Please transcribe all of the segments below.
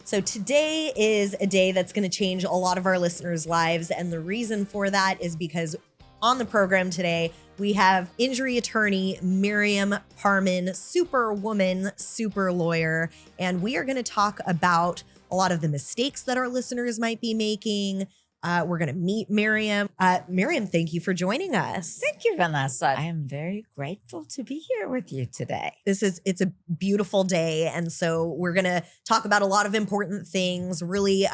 So today is a day that's going to change a lot of our listeners' lives. And the reason for that is because on the program today, we have injury attorney Maryam Parman, super woman, super lawyer. And we are going to talk about a lot of the mistakes that our listeners might be making. We're going to meet Maryam. Maryam, thank you for joining us. Thank you, Vanessa. I am very grateful to be here with you today. It's a beautiful day. And so we're going to talk about a lot of important things, really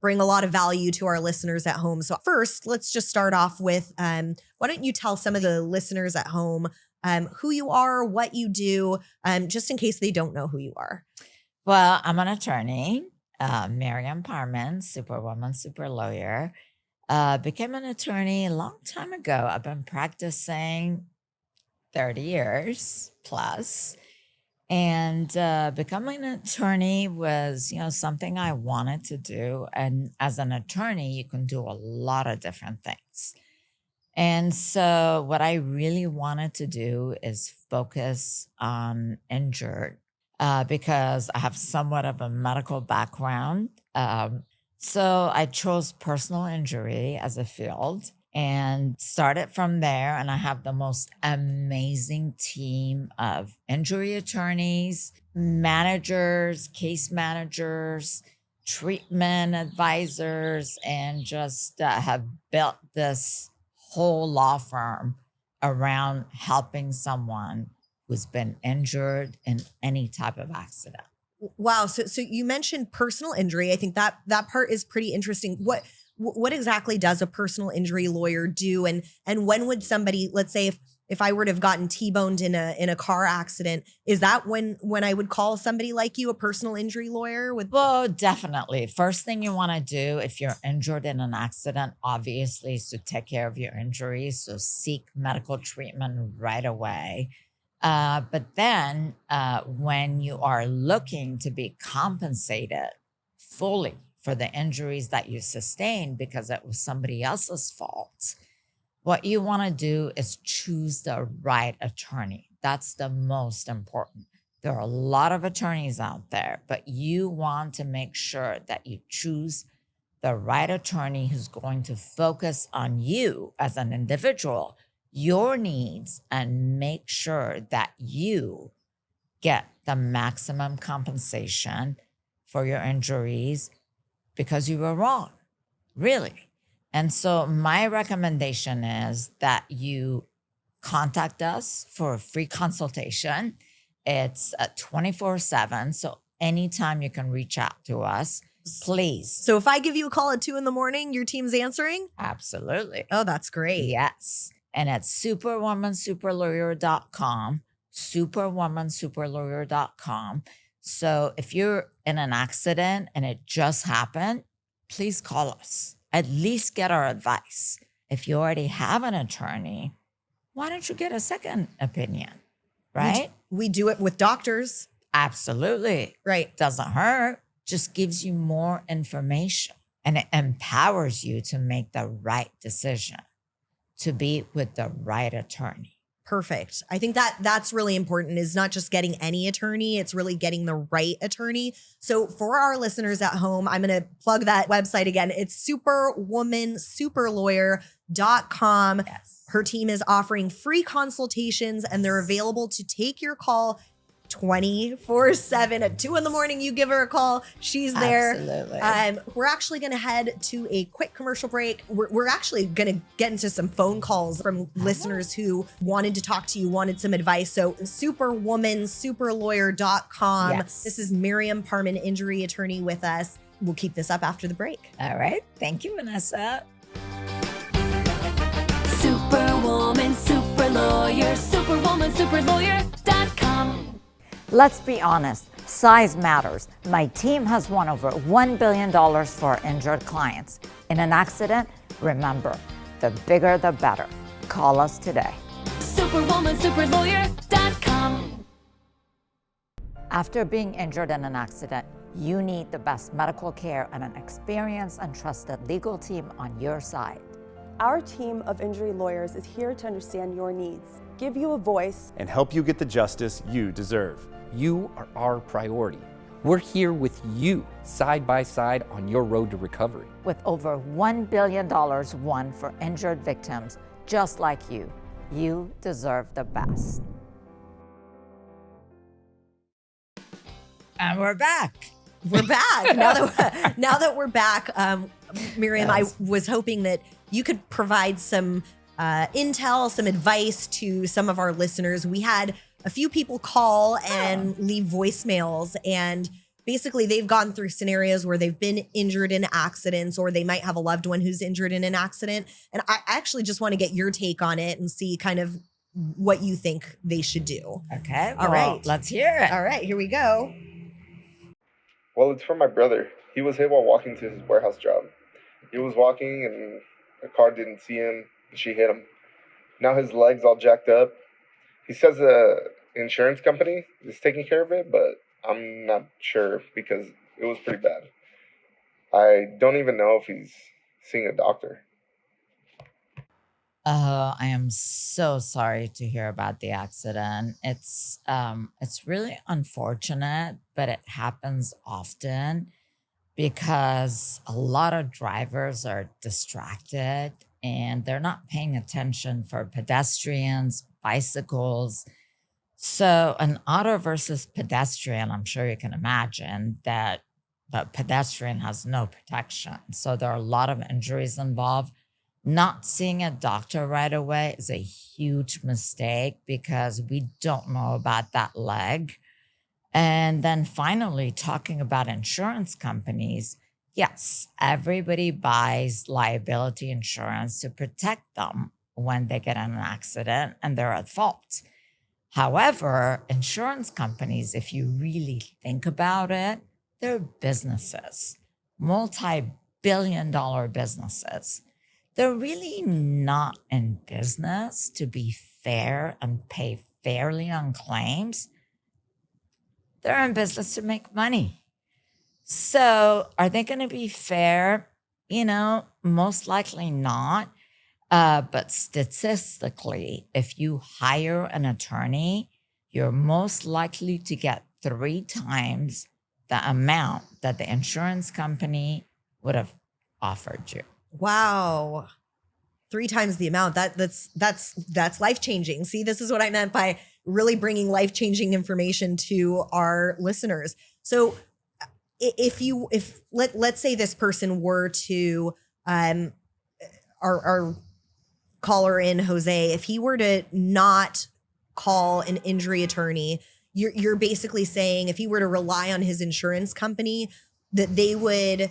bring a lot of value to our listeners at home. So first, let's just start off with, why don't you tell some of the listeners at home who you are, what you do, just in case they don't know who you are. Well, I'm an attorney. Maryam Parman, superwoman, super lawyer, became an attorney a long time ago. I've been practicing 30 years plus, and becoming an attorney was, something I wanted to do. And as an attorney, you can do a lot of different things. And so what I really wanted to do is focus on injured because I have somewhat of a medical background. So I chose personal injury as a field and started from there. And I have the most amazing team of injury attorneys, managers, case managers, treatment advisors, and just have built this whole law firm around helping someone who's been injured in any type of accident. Wow. So you mentioned personal injury. I think that part is pretty interesting. What exactly does a personal injury lawyer do? And when would somebody, let's say if I were to have gotten T-boned in a car accident, is that when I would call somebody like you a personal injury lawyer? Well, definitely. First thing you want to do if you're injured in an accident, obviously, is to take care of your injuries. So seek medical treatment right away. But then when you are looking to be compensated fully for the injuries that you sustained because it was somebody else's fault, what you want to do is choose the right attorney. That's the most important. There are a lot of attorneys out there, but you want to make sure that you choose the right attorney who's going to focus on you as an individual, your needs, and make sure that you get the maximum compensation for your injuries because you were wrong, really. And so my recommendation is that you contact us for a free consultation. It's 24/7. So anytime you can reach out to us, please. So if I give you a call at 2 a.m, your team's answering? Absolutely. Oh, that's great. Yes. And it's superwomansuperlawyer.com, superwomansuperlawyer.com. So if you're in an accident and it just happened, please call us. At least get our advice. If you already have an attorney, why don't you get a second opinion, right? We do it with doctors. Absolutely. Right. Doesn't hurt. Just gives you more information and it empowers you to make the right decision, to be with the right attorney. Perfect. I think that's really important, is not just getting any attorney, it's really getting the right attorney. So for our listeners at home, I'm going to plug that website again. It's superwomansuperlawyer.com. Yes. Her team is offering free consultations and they're available to take your call 24/7. At 2 a.m, you give her a call. She's there. Absolutely. We're actually going to head to a quick commercial break. We're actually going to get into some phone calls from listeners who wanted to talk to you, wanted some advice. So superwomansuperlawyer.com. Yes. This is Maryam Parman, injury attorney, with us. We'll keep this up after the break. All right. Thank you, Vanessa. Superwoman, super lawyer, superwomansuperlawyer.com. Let's be honest, size matters. My team has won over $1 billion for injured clients. In an accident, remember, the bigger the better. Call us today. Superwomansuperlawyer.com. After being injured in an accident, you need the best medical care and an experienced and trusted legal team on your side. Our team of injury lawyers is here to understand your needs, give you a voice, and help you get the justice you deserve. You are our priority. We're here with you, side by side on your road to recovery. With over $1 billion won for injured victims just like you, you deserve the best. And we're back. We're back. now that we're back, Maryam, Yes. I was hoping that you could provide some intel, some advice to some of our listeners. We had a few people call and leave voicemails, and basically they've gone through scenarios where they've been injured in accidents, or they might have a loved one who's injured in an accident. And I actually just want to get your take on it and see kind of what you think they should do. Okay. All right. Let's hear it. All right, here we go. Well, it's from my brother. He was hit while walking to his warehouse job. He was walking and a car didn't see him and she hit him. Now his leg's all jacked up. He says the insurance company is taking care of it, but I'm not sure because it was pretty bad. I don't even know if he's seeing a doctor. I am so sorry to hear about the accident. It's really unfortunate, but it happens often because a lot of drivers are distracted and they're not paying attention for pedestrians, bicycles. So an auto versus pedestrian, I'm sure you can imagine that the pedestrian has no protection. So there are a lot of injuries involved. Not seeing a doctor right away is a huge mistake because we don't know about that leg. And then finally, talking about insurance companies, yes, everybody buys liability insurance to protect them when they get in an accident and they're at fault. However, insurance companies, if you really think about it, they're businesses, multi-billion-dollar businesses. They're really not in business to be fair and pay fairly on claims. They're in business to make money. So are they going to be fair? Most likely not. But statistically, if you hire an attorney, you're most likely to get 3 times the amount that the insurance company would have offered you. Wow. 3 times the amount. That's life-changing. See, this is what I meant by really bringing life-changing information to our listeners. So let's say this person were to our caller in, Jose, if he were to not call an injury attorney, you're basically saying if he were to rely on his insurance company, that they would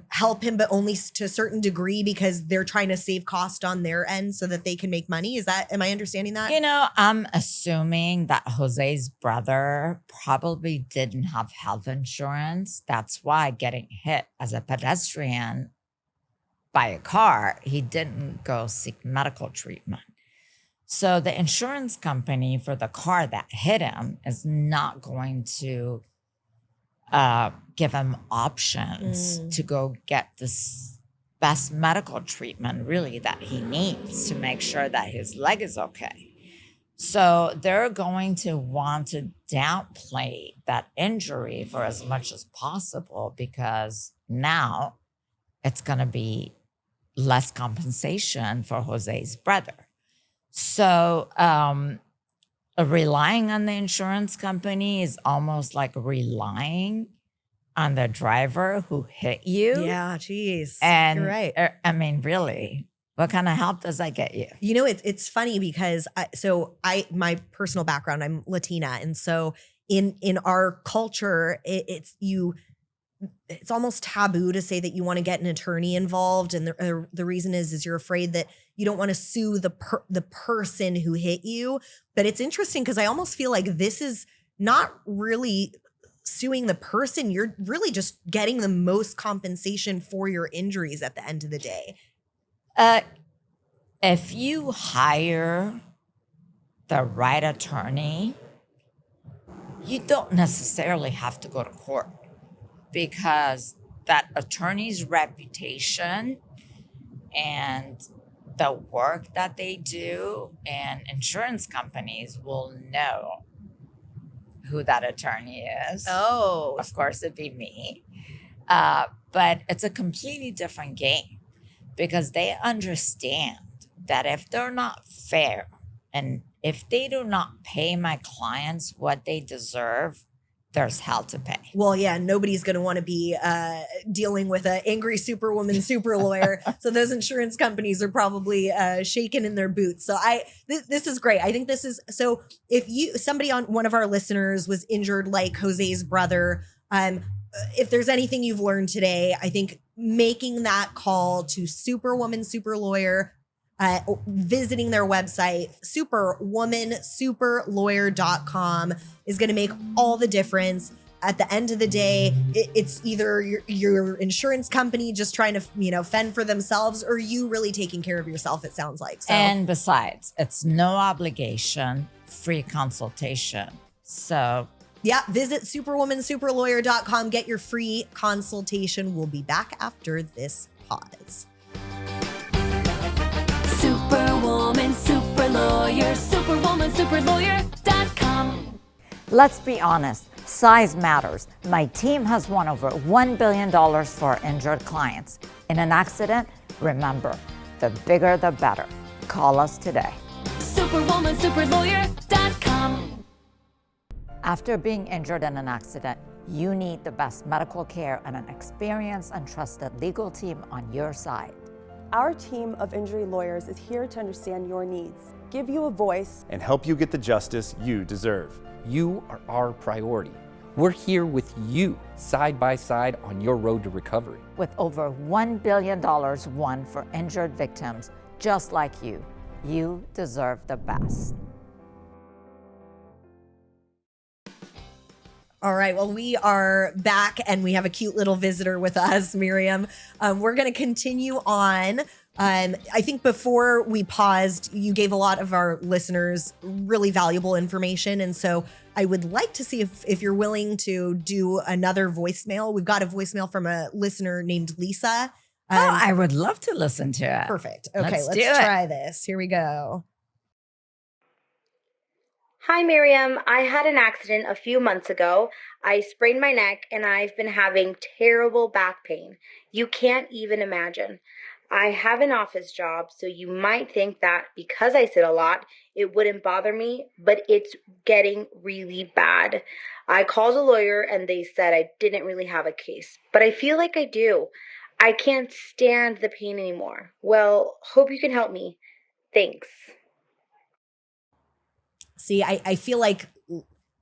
help him, but only to a certain degree because they're trying to save cost on their end so that they can make money. Am I understanding that? I'm assuming that Jose's brother probably didn't have health insurance. That's why getting hit as a pedestrian by a car, he didn't go seek medical treatment. So the insurance company for the car that hit him is not going to give him options to go get this best medical treatment really that he needs to make sure that his leg is okay. So they're going to want to downplay that injury for as much as possible because now it's going to be less compensation for Jose's brother. So relying on the insurance company is almost like relying on the driver who hit you. Yeah, geez. And you're right. Really, what kind of help does that get you? It's funny because my personal background, I'm Latina. And so in our culture, it's almost taboo to say that you want to get an attorney involved. And the reason is you're afraid that you don't want to sue the person who hit you. But it's interesting because I almost feel like this is not really suing the person. You're really just getting the most compensation for your injuries at the end of the day. If you hire the right attorney, you don't necessarily have to go to court because that attorney's reputation and the work that they do and insurance companies will know who that attorney is. Oh, Of course, it'd be me. But it's a completely different game because they understand that if they're not fair and if they do not pay my clients what they deserve, there's hell to pay. well, yeah, nobody's going to want to be dealing with an angry superwoman, super lawyer. So those insurance companies are probably shaking in their boots. So this is great. I think this is, so if somebody on one of our listeners was injured like Jose's brother, if there's anything you've learned today, I think making that call to Superwoman, Super Lawyer, visiting their website, superwomansuperlawyer.com, is going to make all the difference. At the end of the day, it's either your insurance company just trying to, fend for themselves, or you really taking care of yourself, it sounds like. So. And besides, it's no obligation, free consultation. So yeah, visit superwomansuperlawyer.com. Get your free consultation. We'll be back after this pause. Superwoman, super lawyer, superwomansuperlawyer.com. Let's be honest, size matters. My team has won over $1 billion for injured clients. In an accident, remember, the bigger the better. Call us today. Superwomansuperlawyer.com. After being injured in an accident, you need the best medical care and an experienced and trusted legal team on your side. Our team of injury lawyers is here to understand your needs, give you a voice, and help you get the justice you deserve. You are our priority. We're here with you, side by side on your road to recovery. With over $1 billion won for injured victims just like you deserve the best. All right. Well, we are back and we have a cute little visitor with us, Maryam. We're going to continue on. I think before we paused, you gave a lot of our listeners really valuable information. And so I would like to see if you're willing to do another voicemail. We've got a voicemail from a listener named Lisa. I would love to listen to it. Perfect. Okay, Let's let's do it. try this. Here we go. Hi, Maryam. I had an accident a few months ago. I sprained my neck and I've been having terrible back pain. You can't even imagine. I have an office job, so you might think that because I sit a lot, it wouldn't bother me, but it's getting really bad. I called a lawyer and they said I didn't really have a case, but I feel like I do. I can't stand the pain anymore. Well, hope you can help me. Thanks. See, I feel like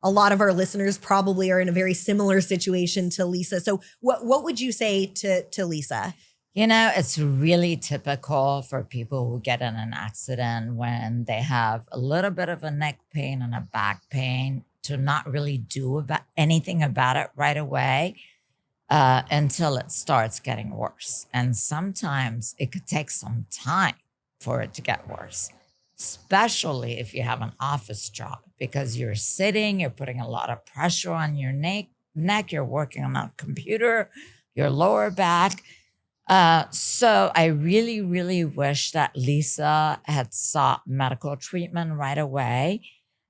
a lot of our listeners probably are in a very similar situation to Lisa. So what would you say to Lisa? It's really typical for people who get in an accident when they have a little bit of a neck pain and a back pain to not really do anything about it right away until it starts getting worse. And sometimes it could take some time for it to get worse, especially if you have an office job, because you're sitting, you're putting a lot of pressure on your neck, you're working on a computer, your lower back. So I really, really wish that Lisa had sought medical treatment right away.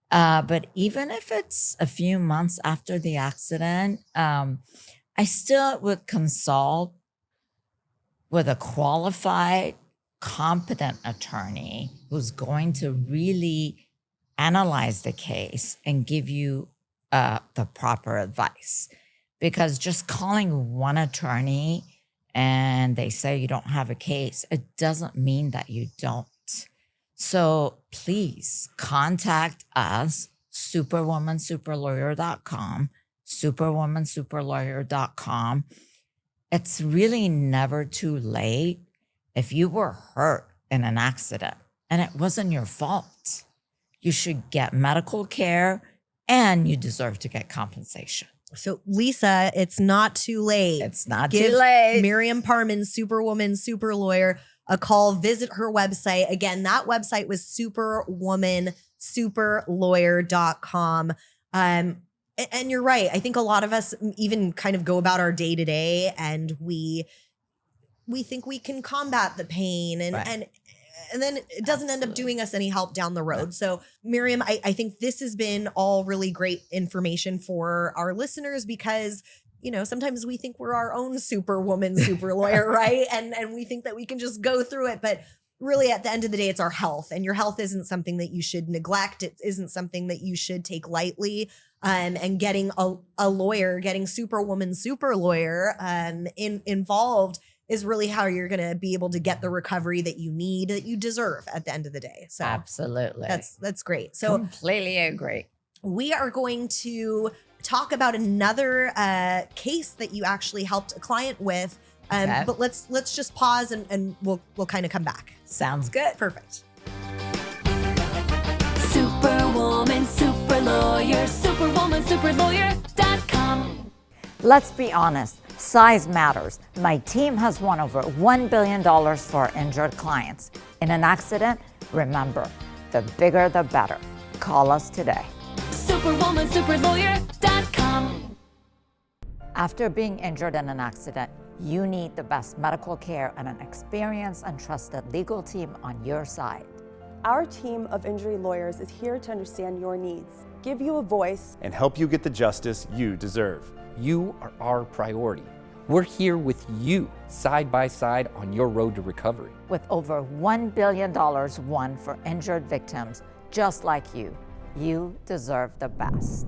But even if it's a few months after the accident, I still would consult with a qualified, competent attorney who's going to really analyze the case and give you the proper advice. Because just calling one attorney and they say you don't have a case, it doesn't mean that you don't. So please contact us, superwomansuperlawyer.com, superwomansuperlawyer.com. It's really never too late. If you were hurt in an accident and it wasn't your fault, you should get medical care and you deserve to get compensation. So Lisa, it's not too late. It's not Give too late. Maryam Parman, Superwoman, Super Lawyer, a call. Visit her website. Again, that website was superwomansuperlawyer.com. And you're right. I think a lot of us even kind of go about our day to day and we think we can combat the pain. And and then it doesn't end up doing us any help down the road. So Maryam, I think this has been all really great information for our listeners because sometimes we think we're our own superwoman, super lawyer, right? And we think that we can just go through it. But really, at the end of the day, it's our health. And your health isn't something that you should neglect. It isn't something that you should take lightly. And getting a lawyer, getting superwoman, super lawyer involved is really how you're going to be able to get the recovery that you need, that you deserve at the end of the day. So absolutely. That's great. So completely agree. We are going to talk about another case that you actually helped a client with. Okay. But let's just pause and we'll kind of come back. Sounds good. Perfect. Superwoman, super lawyer, superwoman, superlawyer.com. Let's be honest, size matters. My team has won over $1 billion for injured clients. In an accident, remember, the bigger the better. Call us today. Superwoman, superlawyer.com. After being injured in an accident, you need the best medical care and an experienced and trusted legal team on your side. Our team of injury lawyers is here to understand your needs, give you a voice, and help you get the justice you deserve. You are our priority. We're here with you, side by side on your road to recovery. With over $1 billion won for injured victims just like you deserve the best.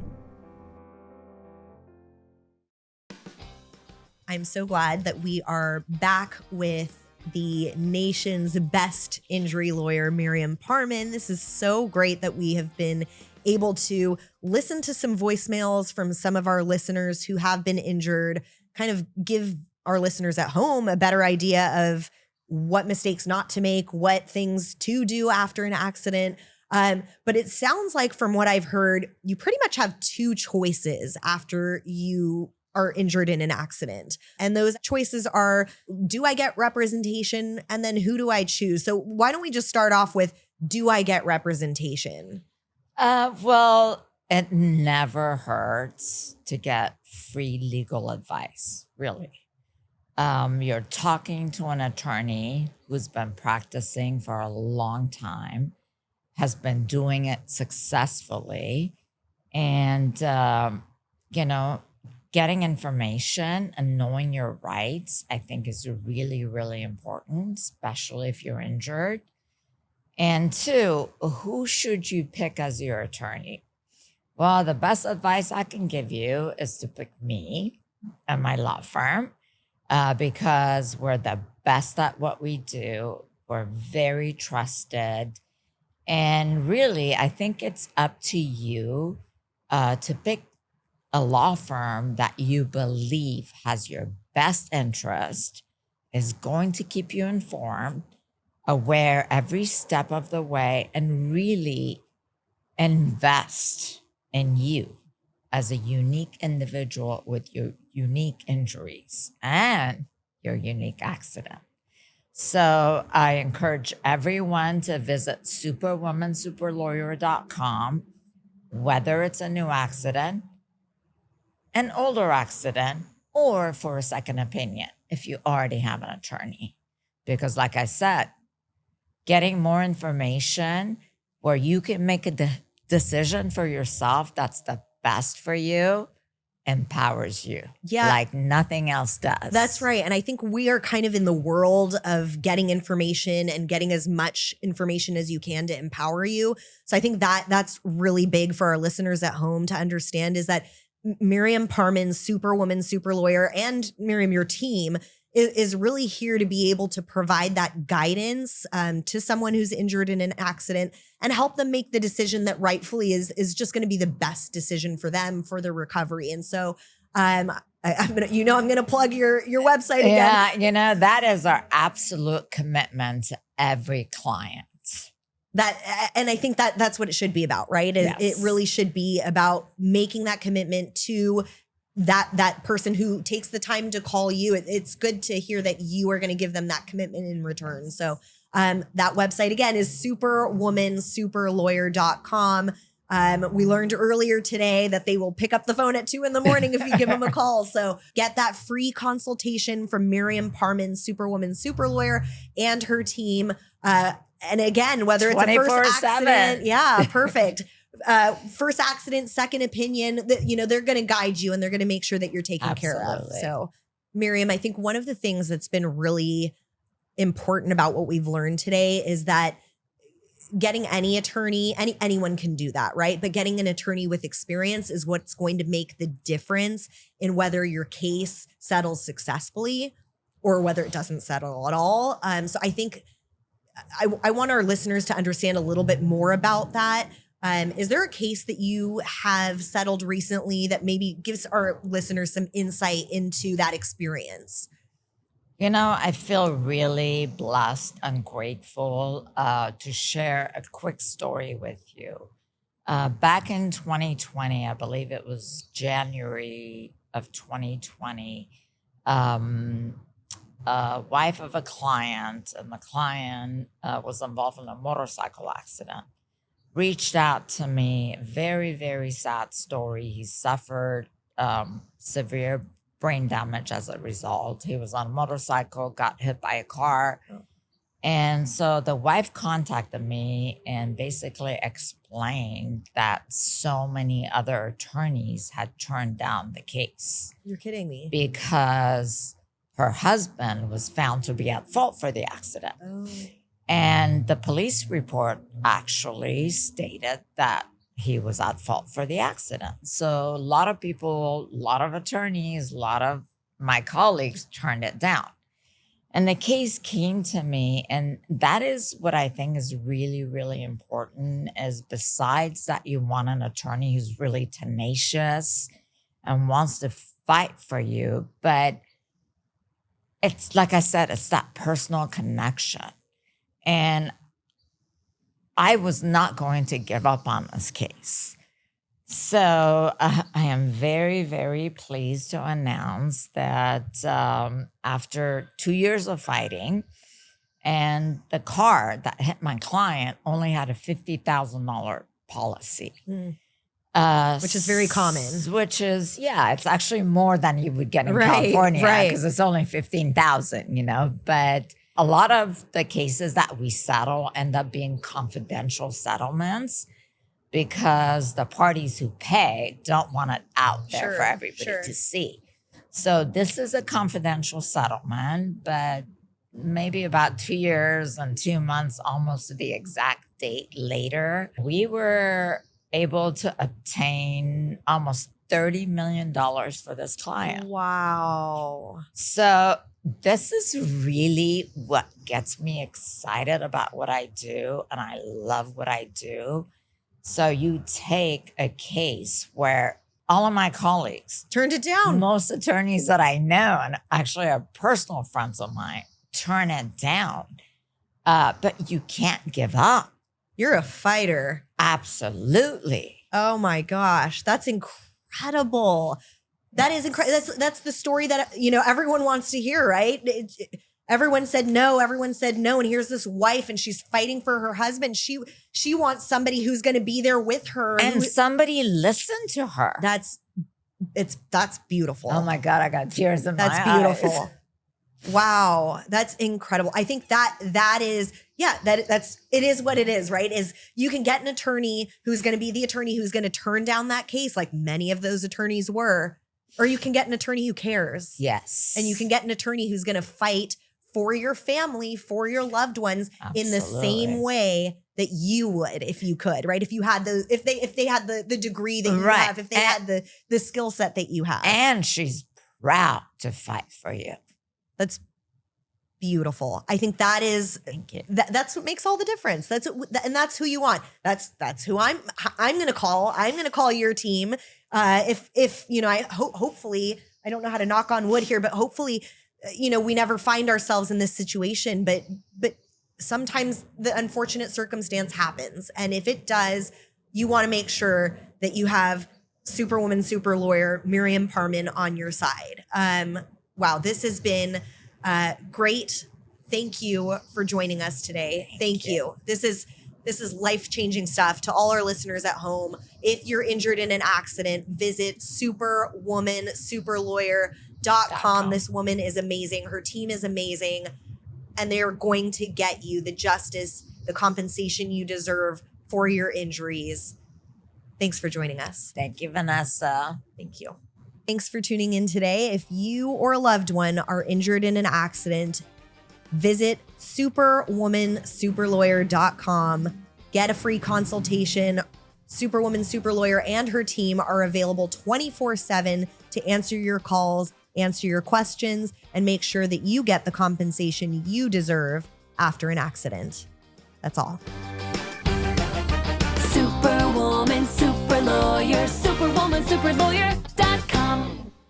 I'm so glad that we are back with the nation's best injury lawyer, Maryam Parman. This is so great that we have been able to listen to some voicemails from some of our listeners who have been injured, kind of give our listeners at home a better idea of what mistakes not to make, what things to do after an accident. But it sounds like from what I've heard, you pretty much have two choices after you are injured in an accident. And those choices are, do I get representation? And then who do I choose? So why don't we just start off with, do I get representation? Well, it never hurts to get free legal advice, really. You're talking to an attorney who's been practicing for a long time, has been doing it successfully, and, getting information and knowing your rights, I think, is really, really important, especially if you're injured. And two, who should you pick as your attorney? Well, the best advice I can give you is to pick me and my law firm because we're the best at what we do. We're very trusted. And really, I think it's up to you to pick a law firm that you believe has your best interest, is going to keep you informed, aware every step of the way, and really invest in you as a unique individual with your unique injuries and your unique accident. So I encourage everyone to visit superwomansuperlawyer.com, whether it's a new accident, an older accident, or for a second opinion if you already have an attorney. Because like I said, getting more information where you can make a decision for yourself that's the best for you empowers you. Yeah. Like nothing else does. That's right. And I think we are kind of in the world of getting information and getting as much information as you can to empower you. So I think that's really big for our listeners at home to understand, is that Maryam Parman, Superwoman, Super Lawyer, and Maryam, your team, is really here to be able to provide that guidance to someone who's injured in an accident and help them make the decision that rightfully is just going to be the best decision for them, for their recovery. And so I'm gonna plug your website again. Yeah, that is our absolute commitment to every client. And I think that's what it should be about, right? Yes. It really should be about making that commitment to that person who takes the time to call you. It's good to hear that you are going to give them that commitment in return. So that website again is superwomansuperlawyer.com. We learned earlier today that they will pick up the phone at 2 a.m. if you give them a call. So get that free consultation from Maryam Parman, Superwoman, Super Lawyer, and her team. And again, whether it's a first 24/7. accident, yeah, perfect. First accident, second opinion, they're going to guide you and they're going to make sure that you're taken care of. Absolutely. So, Maryam, I think one of the things that's been really important about what we've learned today is that getting any attorney, anyone can do that, right? But getting an attorney with experience is what's going to make the difference in whether your case settles successfully or whether it doesn't settle at all. So I think I want our listeners to understand a little bit more about that. Is there a case that you have settled recently that maybe gives our listeners some insight into that experience? I feel really blessed and grateful to share a quick story with you. Back in 2020, I believe it was January of 2020, wife of a client, and the client was involved in a motorcycle accident, reached out to me. Very, very sad story. He suffered severe brain damage as a result. He was on a motorcycle, got hit by a car. And so the wife contacted me and basically explained that so many other attorneys had turned down the case. You're kidding me. Because her husband was found to be at fault for the accident. Oh. And the police report actually stated that he was at fault for the accident. So a lot of people, a lot of attorneys, a lot of my colleagues turned it down. And the case came to me, and that is what I think is really, really important, is besides that you want an attorney who's really tenacious and wants to fight for you, but it's like I said, it's that personal connection. And I was not going to give up on this case. So I am very, very pleased to announce that after 2 years of fighting, and the car that hit my client only had a $50,000 policy. Which is very common. Which is, it's actually more than you would get in Right, California, right. because it's only 15,000, but a lot of the cases that we settle end up being confidential settlements because the parties who pay don't want it out there for everybody to see. So this is a confidential settlement, but maybe about 2 years and 2 months, almost to the exact date later, we were able to obtain almost $30 million for this client. Wow. So this is really what gets me excited about what I do, and I love what I do. So you take a case where all of my colleagues turned it down. Most attorneys that I know, and actually are personal friends of mine, turn it down. But you can't give up. You're a fighter. Absolutely. Oh my gosh. That's incredible. That is incredible. That's the story that, everyone wants to hear, right? Everyone said no. Everyone said no. And here's this wife and she's fighting for her husband. She wants somebody who's going to be there with her. And somebody listened to her. That's beautiful. Oh my God. I got tears in my eyes. That's beautiful. Wow. That's incredible. I think that is, it is what it is, right? Is you can get an attorney who's going to be the attorney who's going to turn down that case, like many of those attorneys were, or you can get an attorney who cares. Yes. And you can get an attorney who's going to fight for your family, for your loved ones. Absolutely. In the same way that you would if you could, right? If you had if they had the degree that you have, if they had the skill set that you have. And she's proud to fight for you. That's beautiful. I think that is, thank you. That's what makes all the difference. And that's who you want. That's who I'm going to call. I'm going to call your team. Hopefully, I don't know how to knock on wood here, but hopefully, we never find ourselves in this situation, but sometimes the unfortunate circumstance happens. And if it does, you want to make sure that you have Superwoman, super lawyer, Maryam Parman on your side. Wow, this has been great. Thank you for joining us today. Thank you. This is life-changing stuff. To all our listeners at home, if you're injured in an accident, visit superwomansuperlawyer.com. This woman is amazing. Her team is amazing. and they're going to get you the justice, the compensation you deserve for your injuries. Thanks for joining us. Thank you, Vanessa. Thank you. Thanks for tuning in today. If you or a loved one are injured in an accident, visit superwomansuperlawyer.com. Get a free consultation. Superwoman Super Lawyer and her team are available 24/7 to answer your calls, answer your questions, and make sure that you get the compensation you deserve after an accident. That's all. Superwoman, super lawyer, superwomansuperlawyer.com.